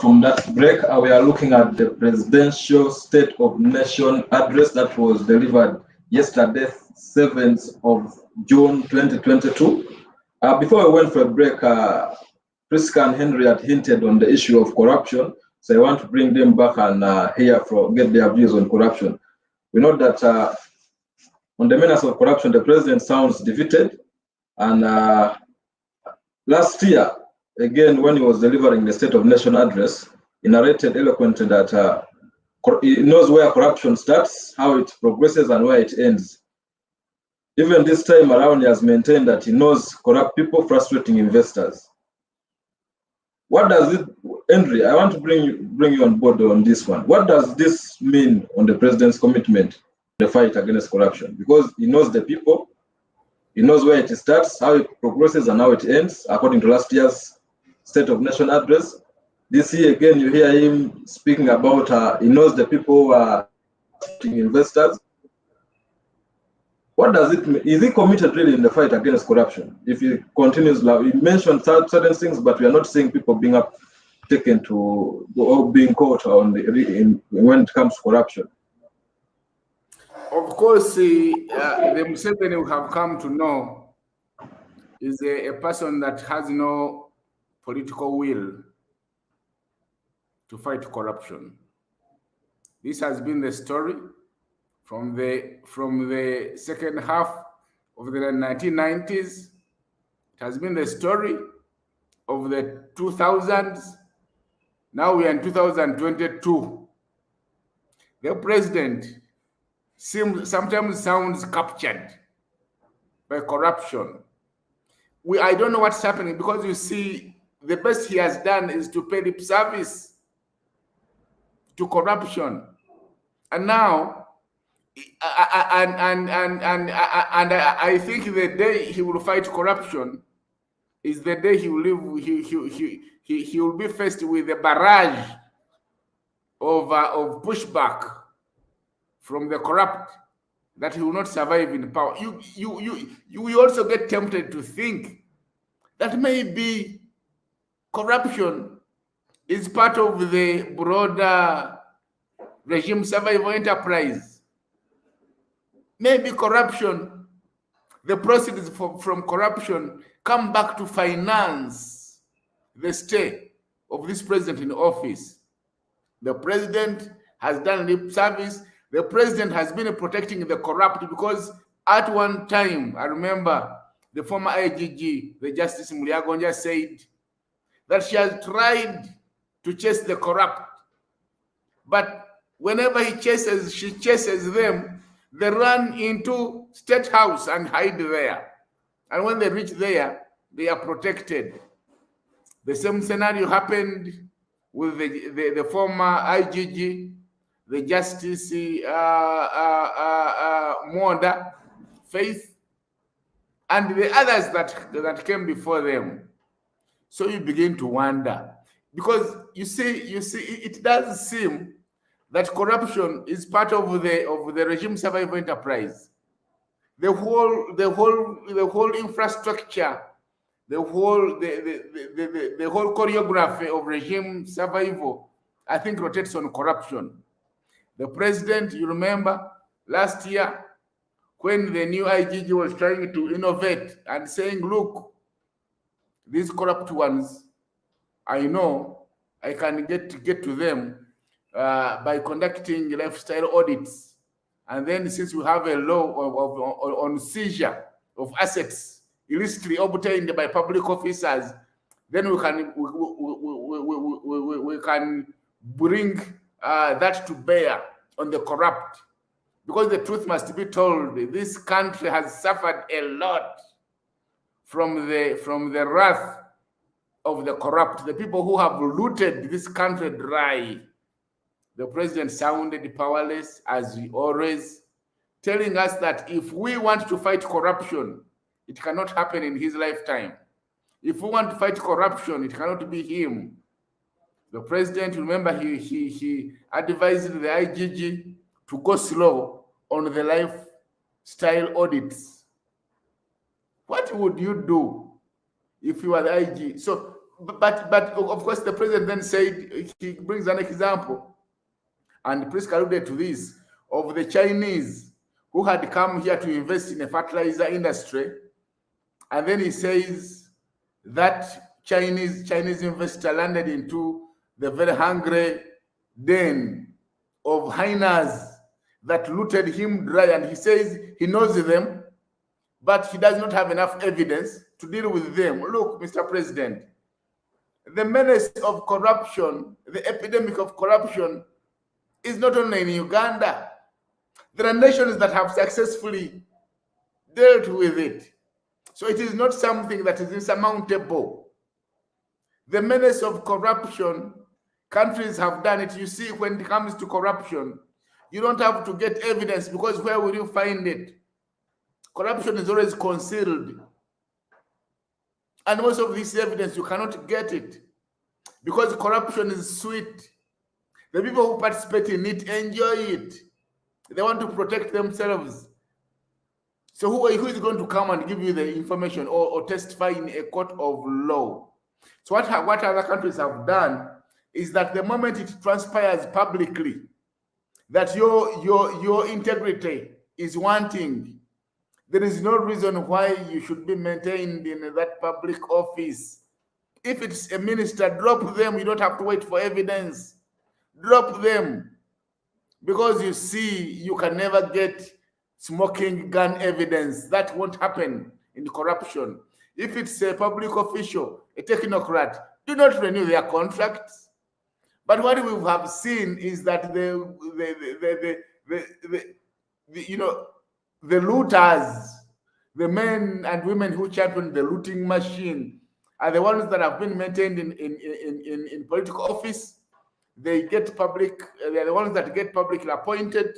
from that break, we are looking at the presidential State of Nation address that was delivered yesterday, 7th of June 2022. Before we went for a break, Priska and Henry had hinted on the issue of corruption, so I want to bring them back and get their views on corruption. We know that on the menace of corruption, the president sounds defeated, and last year, again, when he was delivering the State of Nation address, he narrated eloquently that he knows where corruption starts, how it progresses, and where it ends. Even this time around, he has maintained that he knows corrupt people frustrating investors. What does it, Henry? I want to bring you on board on this one. What does this mean on the president's commitment to the fight against corruption? Because he knows the people, he knows where it starts, how it progresses, and how it ends, according to last year's State of Nation address. This year, again, you hear him speaking about he knows the people who are investors. What does it mean? Is he committed really in the fight against corruption? If he continues, he mentioned certain things, but we are not seeing people being taken to or being caught on when it comes to corruption. Of course, the Museveni we have come to know is a person that has no political will to fight corruption. This has been the story from the second half of the 1990s. It has been the story of the 2000s. Now we are in 2022. The president sometimes sounds captured by corruption. I don't know what's happening, because you see, the best he has done is to pay lip service to corruption, and now, I think the day he will fight corruption is the day he will live. He will be faced with a barrage of pushback from the corrupt that he will not survive in power. You also get tempted to think that maybe corruption is part of the broader regime survival enterprise. Maybe corruption, the proceeds from corruption come back to finance the stay of this president in office. The president has done lip service. The president has been protecting the corrupt, because at one time, I remember the former IGG, the Justice Mulyagonja, said that she has tried to chase the corrupt, but whenever she chases them, they run into State House and hide there. And when they reach there, they are protected. The same scenario happened with the former IGG, the Justice Mwonda, Faith, and the others that came before them. So you begin to wonder, because you see, it does seem that corruption is part of the regime survival enterprise. The whole infrastructure, the whole choreography of regime survival, I think, rotates on corruption. The president, you remember, last year, when the new IGG was trying to innovate and saying, look, these corrupt ones, I know I can get to them by conducting lifestyle audits. And then, since we have a law on seizure of assets illicitly obtained by public officers, then we can bring that to bear on the corrupt. Because the truth must be told, this country has suffered a lot from the wrath of the corrupt, the people who have looted this country dry. The president sounded powerless, as he always, telling us that if we want to fight corruption, it cannot happen in his lifetime. If we want to fight corruption, it cannot be him. The president, remember, he advised the IGG to go slow on the lifestyle audits. What would you do if you are the IG? So But of course, the president then said, he brings an example, and Priska alluded to this, of the Chinese who had come here to invest in a fertilizer industry, and then he says that Chinese investor landed into the very hungry den of hyenas that looted him dry, and he says he knows them, but he does not have enough evidence to deal with them. Look, Mr. President, the menace of corruption, the epidemic of corruption is not only in Uganda. There are nations that have successfully dealt with it. So it is not something that is insurmountable. The menace of corruption, countries have done it. You see, when it comes to corruption, you don't have to get evidence, because where will you find it? Corruption is always concealed. And most of this evidence, you cannot get it, because corruption is sweet. The people who participate in it enjoy it. They want to protect themselves. So who is going to come and give you the information or testify in a court of law? So what other countries have done is that the moment it transpires publicly that your integrity is wanting, there is no reason why you should be maintained in that public office. If it's a minister, drop them. You don't have to wait for evidence. Drop them. Because you see, you can never get smoking gun evidence. That won't happen in corruption. If it's a public official, a technocrat, do not renew their contracts. But what we have seen is that the looters, the men and women who champion the looting machine, are the ones that have been maintained in political office. They get public. They are the ones that get publicly appointed.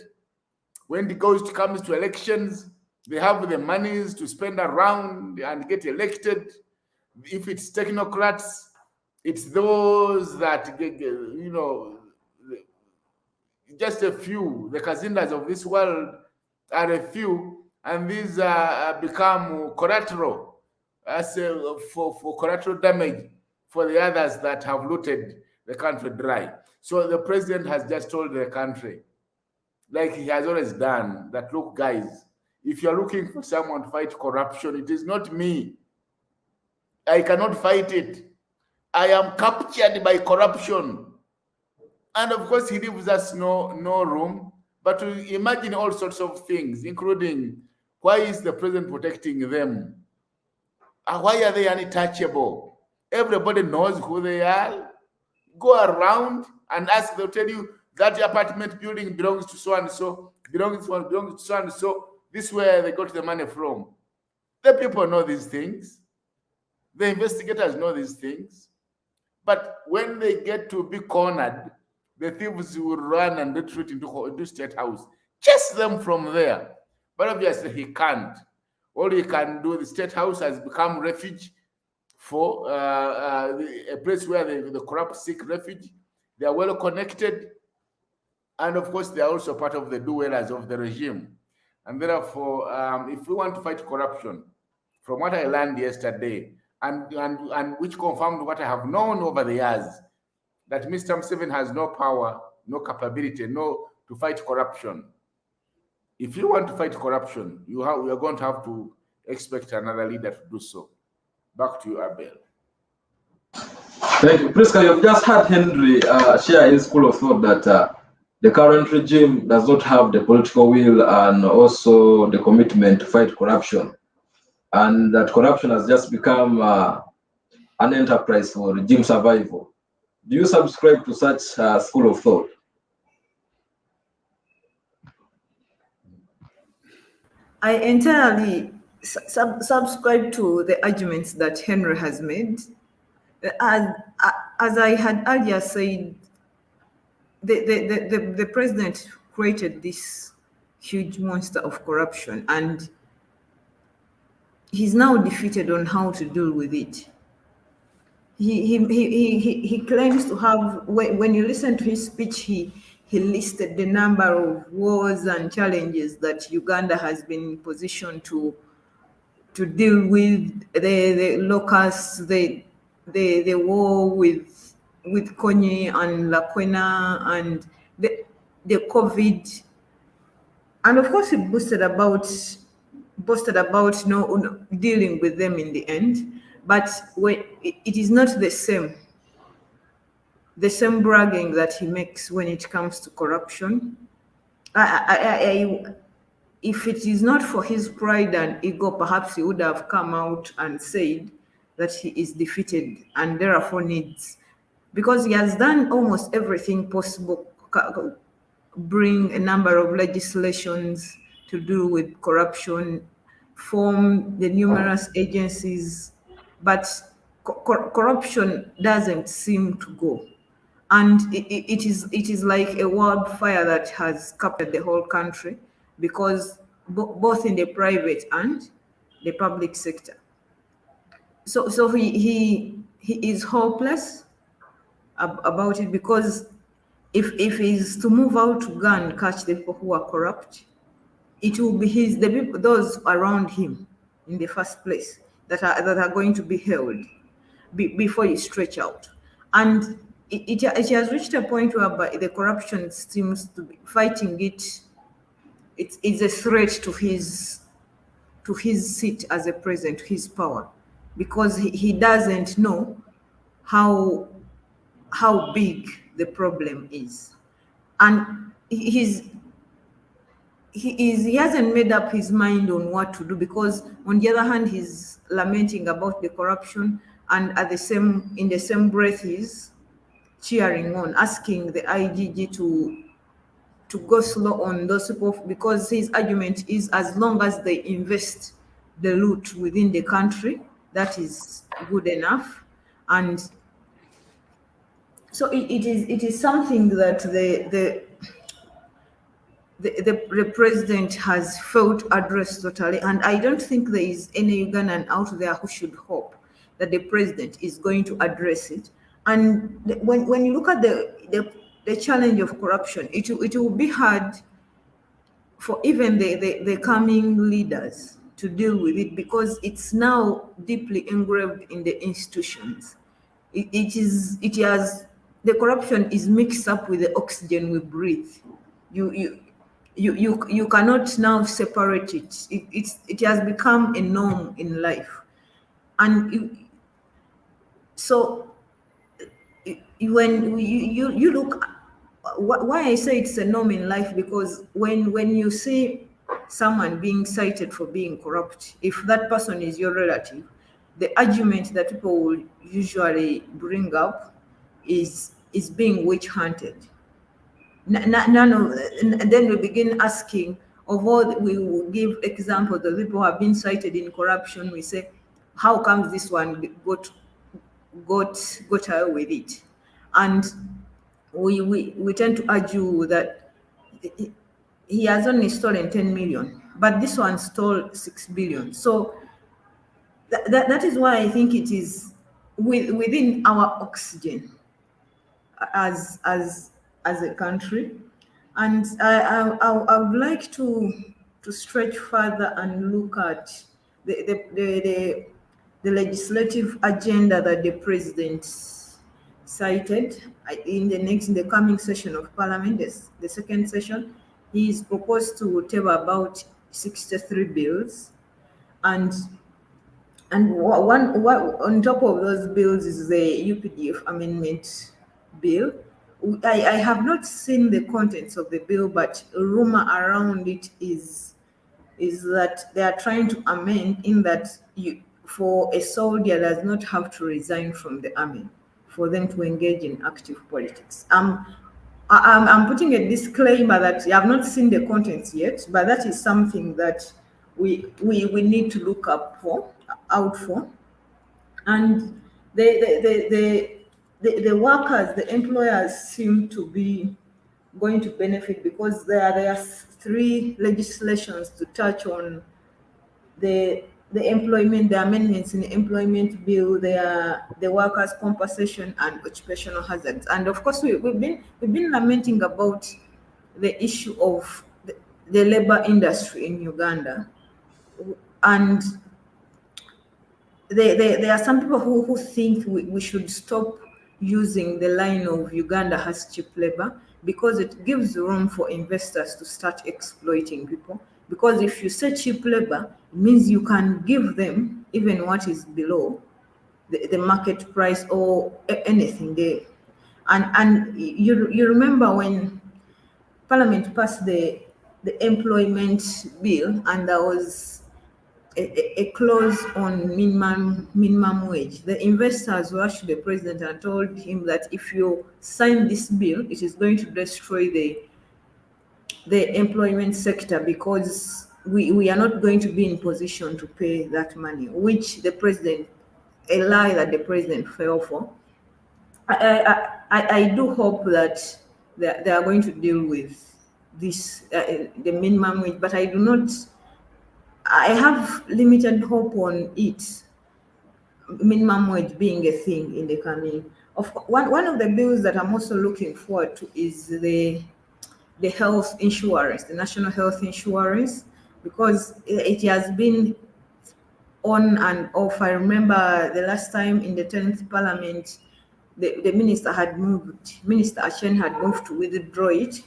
When it comes to elections, they have the monies to spend around and get elected. If it's technocrats, it's those that, just a few. The Kazindas of this world are a few, and these become collateral, for collateral damage for the others that have looted the country dry. So the president has just told the country, like he has always done, that look, guys, if you're looking for someone to fight corruption, it is not me. I cannot fight it. I am captured by corruption. And of course, he leaves us no room but to imagine all sorts of things, including, why is the president protecting them? Why are they untouchable? Everybody knows who they are. Go around and ask, they'll tell you that apartment building belongs to so-and-so, belongs to so-and-so. This is where they got the money from. The people know these things. The investigators know these things. But when they get to be cornered, the thieves will run and retreat into State House. Chase them from there. But obviously he can't. All he can do, the State House has become refuge for a place where the corrupt seek refuge. They are well connected. And of course, they are also part of the do-wellers of the regime. And therefore, if we want to fight corruption, from what I learned yesterday, and which confirmed what I have known over the years, that Mr. Museveni has no power, no capability, to fight corruption. If you want to fight corruption, we are going to have to expect another leader to do so. Back to you, Abel. Thank you. Priska, you've just had Henry share his school of thought that the current regime does not have the political will and also the commitment to fight corruption, and that corruption has just become an enterprise for regime survival. Do you subscribe to such school of thought? I entirely subscribe to the arguments that Henry has made. As I had earlier said, the president created this huge monster of corruption, and he's now defeated on how to deal with it. He claims to have, when you listen to his speech, he listed the number of wars and challenges that Uganda has been in position to deal with, the locusts, the the war with Konyi and Lakwena and the COVID, and of course it boasted about dealing with them in the end, but when it is not the same bragging that he makes when it comes to corruption. If it is not for his pride and ego, perhaps he would have come out and said that he is defeated and therefore needs, because he has done almost everything possible, bring a number of legislations to do with corruption, form the numerous agencies, but corruption doesn't seem to go. And it is like a wildfire that has captured the whole country, because both in the private and the public sector. So he is hopeless about it, because if he's to move out to go and catch the people who are corrupt, it will be the people, those around him in the first place, that are going to be held before you stretch out. And it has reached a point where the corruption seems to be fighting it. It's a threat to his seat as a president, to his power, because he doesn't know how big the problem is, and he hasn't made up his mind on what to do, because on the other hand he's lamenting about the corruption, and in the same breath he's cheering on, asking the IGG to go slow on those people, because his argument is as long as they invest the loot within the country, that is good enough. And so it is something that the president has failed to address totally, and I don't think there is any Ugandan out there who should hope that the president is going to address it. And when you look at the challenge of corruption, it will be hard for even the coming leaders to deal with it, because it's now deeply engraved in the institutions. The corruption is mixed up with the oxygen we breathe. You cannot now separate it. It has become a norm in life, and so when you look, why I say it's a norm in life, because when you see someone being cited for being corrupt, if that person is your relative, the argument that people will usually bring up is being witch hunted. And then we begin asking, of all, we will give examples of people who have been cited in corruption. We say, how comes this one got away with it? And we tend to argue that he has only stolen 10 million, but this one stole 6 billion. So that is why I think it is within our oxygen as a country. And I would like to stretch further and look at the legislative agenda that the president cited in the coming session of Parliament, the second session. He is proposed to table about 63 bills, and one on top of those bills is the UPDF amendment bill. I have not seen the contents of the bill, but a rumor around it is that they are trying to amend in that for a soldier does not have to resign from the army for them to engage in active politics. I'm putting a disclaimer that I have not seen the contents yet, but that is something that we need to look out for. And the workers, the employers seem to be going to benefit, because there are 3 legislations to touch on the employment, the amendments in the employment bill, the workers' compensation and occupational hazards. And of course, we've been lamenting about the issue of the labor industry in Uganda, and there are some people who think we should stop using the line of Uganda has cheap labor, because it gives room for investors to start exploiting people. Because if you say cheap labor, it means you can give them even what is below the market price or anything there. And you remember when Parliament passed the employment bill, and there was a clause on minimum wage. The investors rushed to the president and told him that if you sign this bill, it is going to destroy the employment sector, because we are not going to be in position to pay that money, which the president, a lie that the president fell for. I do hope that they are going to deal with this, the minimum wage, but I have limited hope on it, minimum wage being a thing in the coming. One of the bills that I'm also looking forward to is the health insurance, the national health insurance, because it has been on and off. I remember the last time in the 10th Parliament, the minister Achen had moved to withdraw it,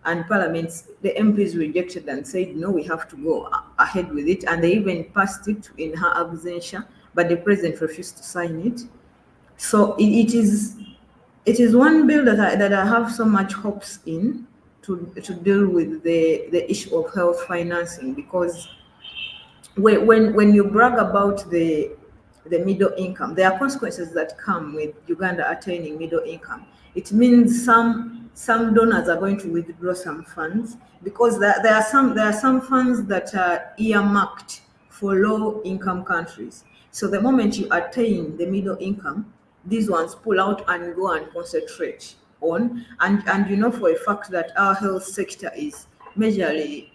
and the MPs rejected and said, no, we have to go ahead with it. And they even passed it in her absentia, but the president refused to sign it. So it is one bill that I have so much hopes in to deal with the issue of health financing, because when you brag about the middle income, there are consequences that come with Uganda attaining middle income. It means some donors are going to withdraw some funds, because there are some funds that are earmarked for low income countries. So the moment you attain the middle income, these ones pull out and go and concentrate on, and you know for a fact that our health sector is majorly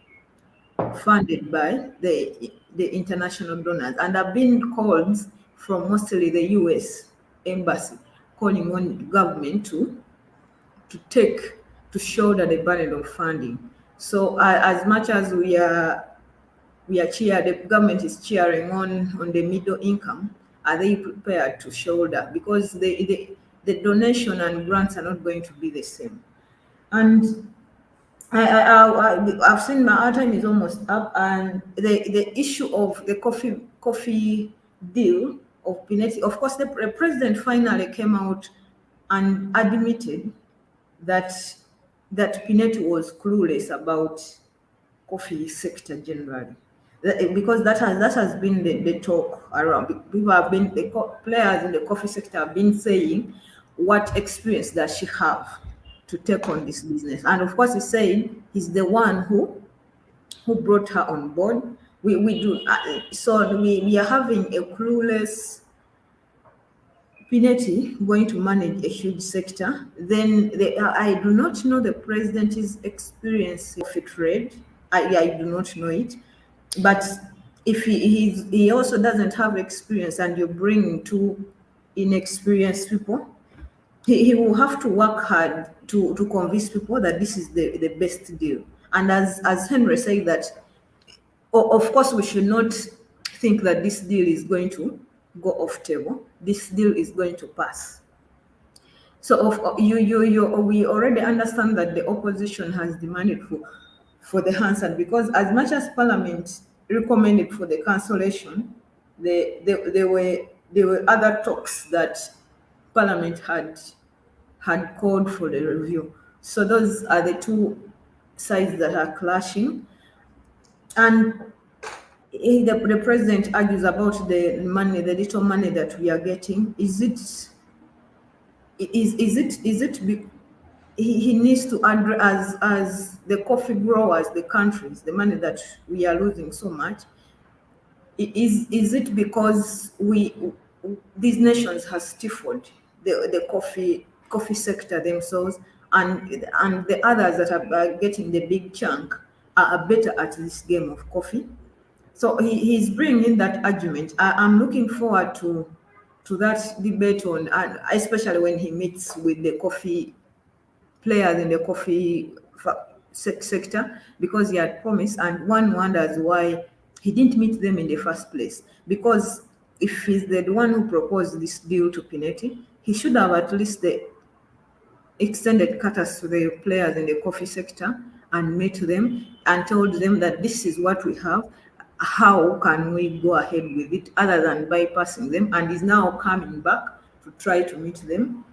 funded by the international donors, and have been calls from mostly the US embassy calling on government to shoulder the burden of funding. So as much as we are the government is cheering on the middle income, are they prepared to shoulder? Because the donation and grants are not going to be the same. And I've seen my time is almost up, and the issue of the coffee deal of Pineti, of course, the president finally came out and admitted that Pineti was clueless about coffee sector generally, because that has been the talk around. People have been, the players in the coffee sector have been saying, what experience does she have to take on this business? And of course, he's saying he's the one who brought her on board. We are having a clueless Pineti going to manage a huge sector. Then I do not know the president's experience of a trade. I do not know it. But if he also doesn't have experience, and you bring two inexperienced people, he will have to work hard to convince people that this is the best deal. And as Henry said, that of course we should not think that this deal is going to go off table. This deal is going to pass. So we already understand that the opposition has demanded for the answer, because as much as Parliament recommended for the cancellation, there were other talks that Parliament had called for the review. So those are the two sides that are clashing. And the president argues about the money, the little money that we are getting. Is it he needs to address, as the coffee growers, the countries, the money that we are losing so much? Is it because these nations have stifled the coffee sector themselves, and the others that are getting the big chunk are better at this game of coffee? So he's bringing that argument. I'm looking forward to that debate on, and especially when he meets with the coffee players in the coffee sector, because he had promised, and one wonders why he didn't meet them in the first place. Because if he's the one who proposed this deal to Pineti, he should have at least extended cutters to the players in the coffee sector and met them and told them that this is what we have. How can we go ahead with it other than bypassing them? And is now coming back to try to meet them.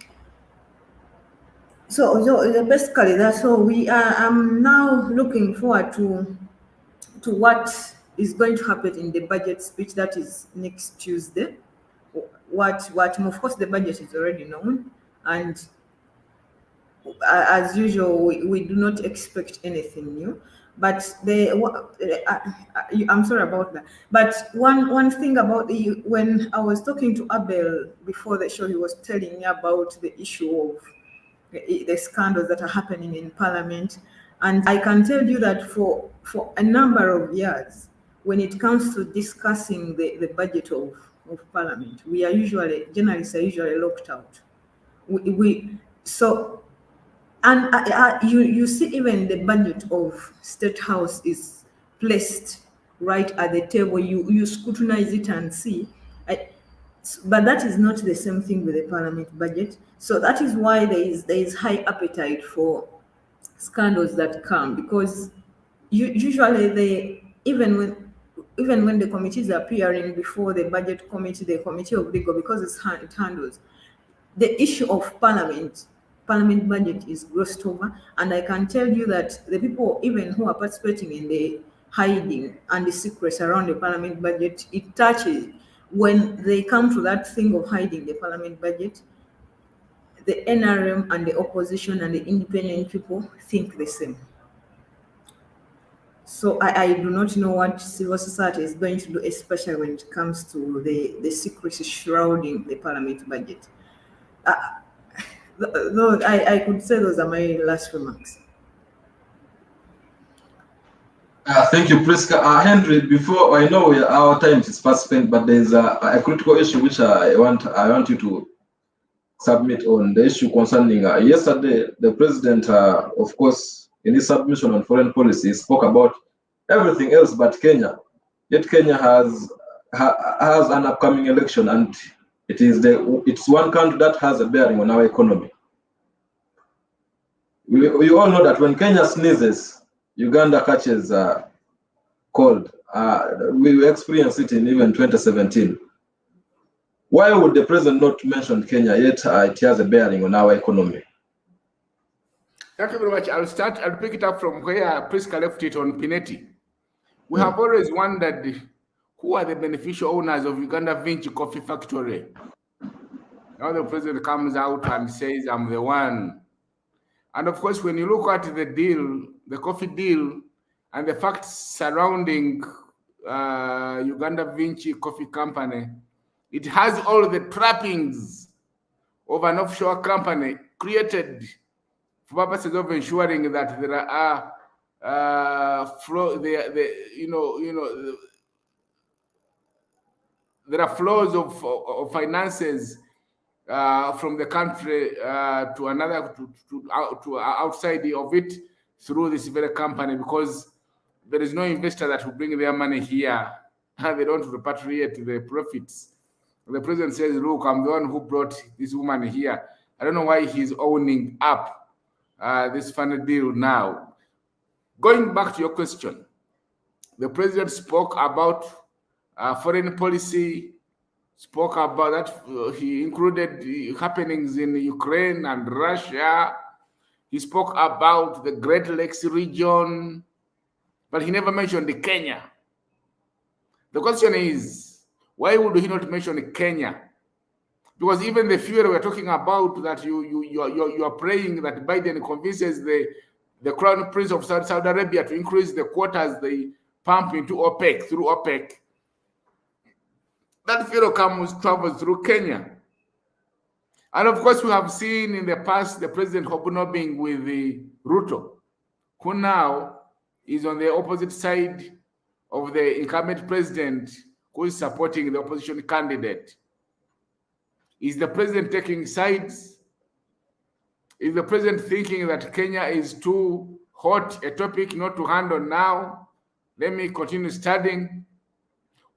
So basically that's all. We are. I'm now looking forward to what is going to happen in the budget speech that is next Tuesday. What of course the budget is already known, and as usual we do not expect anything new. But I'm sorry about that. But one thing about when I was talking to Abel before the show, he was telling me about the issue of the scandals that are happening in Parliament. And I can tell you that for a number of years, when it comes to discussing the budget of Parliament, journalists are usually locked out. You see, even the budget of State House is placed right at the table. You scrutinize it and see. But that is not the same thing with the Parliament budget. So that is why there is high appetite for scandals that come, because usually even when the committees are appearing before the budget committee, the committee of legal, because it handles the issue of Parliament budget is glossed over. And I can tell you that the people even who are participating in the hiding and the secrets around the Parliament budget, it touches. When they come to that thing of hiding the Parliament budget, the NRM and the opposition and the independent people think the same. So I do not know what civil society is going to do, especially when it comes to the secrecy shrouding the Parliament budget. Though I could say those are my last remarks. Thank you, Priska. Henry, before I know our time is fast spent, but there's a critical issue which I want you to submit on, the issue concerning yesterday. The president, of course, in his submission on foreign policy, spoke about everything else but Kenya. Yet Kenya has an upcoming election, and it's one country that has a bearing on our economy. We all know that when Kenya sneezes, Uganda catches cold. We experienced it in even 2017. Why would the president not mention Kenya, yet it has a bearing on our economy? Thank you very much. I'll pick it up from where Priska left it on Pineti. We have always wondered who are the beneficial owners of Uganda Vinci Coffee Factory. Now the president comes out and says, I'm the one. And of course, when you look at the deal, the coffee deal, and the facts surrounding Uganda Vinci Coffee Company, it has all the trappings of an offshore company created for purposes of ensuring that there are there are flows of finances from the country to another to outside of it through this very company, because there is no investor that will bring their money here and they don't repatriate the profits. The president says, look, I'm the one who brought this woman here. I don't know why he's owning up this funny deal now. Going back to your question, the president spoke about foreign policy, spoke about that. He included happenings in Ukraine and Russia. He spoke about the Great Lakes region, but he never mentioned Kenya. The question is, why would he not mention Kenya? Because even the fuel we're talking about, that you are praying that Biden convinces the Crown Prince of Saudi Arabia to increase the quotas they pump into OPEC, through OPEC. That fuel travels through Kenya. And of course, we have seen in the past the president hobnobbing with the Ruto, who now is on the opposite side of the incumbent president, who is supporting the opposition candidate. Is the president taking sides? Is the president thinking that Kenya is too hot a topic not to handle now? Let me continue studying.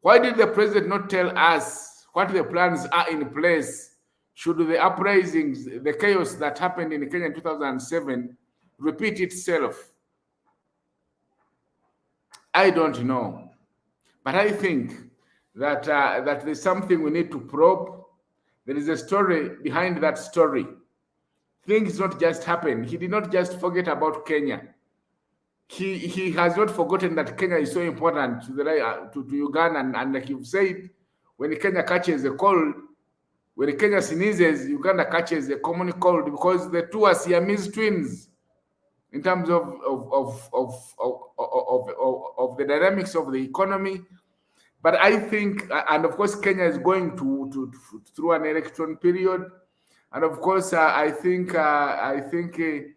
Why did the president not tell us what the plans are in place should the uprisings, the chaos that happened in Kenya in 2007 repeat itself. I don't know, but I think that that there's something we need to probe. There is a story behind that story. Things not just happen. He did not just forget about Kenya. He has not forgotten that Kenya is so important to to Uganda, and like you've said, when Kenya catches a cold, when Kenya sneezes, Uganda catches a common cold, because the two are Siamese twins in terms of the dynamics of the economy. But I think, and of course, Kenya is going through an election period, and of course, I think the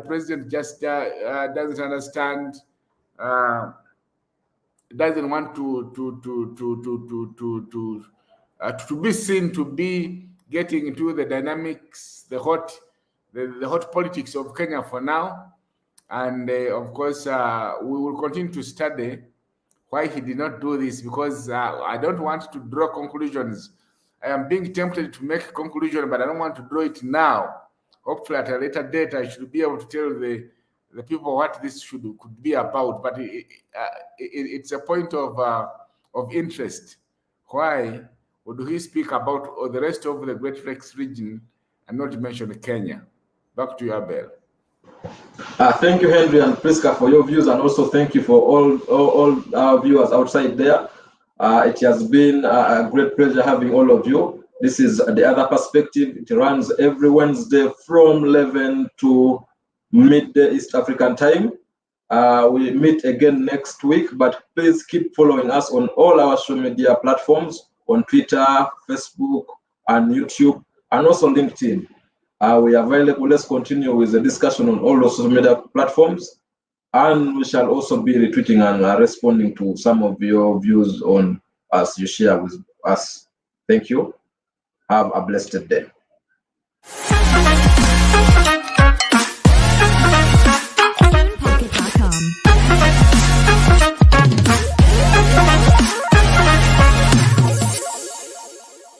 president just doesn't understand, doesn't want to be seen to be getting into the dynamics, the hot politics of Kenya for now. And of course, we will continue to study why he did not do this, because I don't want to draw conclusions. I am being tempted to make a conclusion, but I don't want to draw it now. Hopefully, at a later date, I should be able to tell the people what this could be about. But it's a point of interest. Why would he speak about the rest of the Great Lakes region and not mention Kenya? Back to you, Abel. Thank you, Henry and Priska, for your views, and also thank you for all our viewers outside there. It has been a great pleasure having all of you. This is The Other Perspective. It runs every Wednesday from 11 to midday East African time. We meet again next week, but please keep following us on all our social media platforms, on Twitter, Facebook, and YouTube, and also LinkedIn. We are available. Let's continue with the discussion on all those social media platforms, and we shall also be retweeting and responding to some of your views on as you share with us. Thank you. Have a blessed day.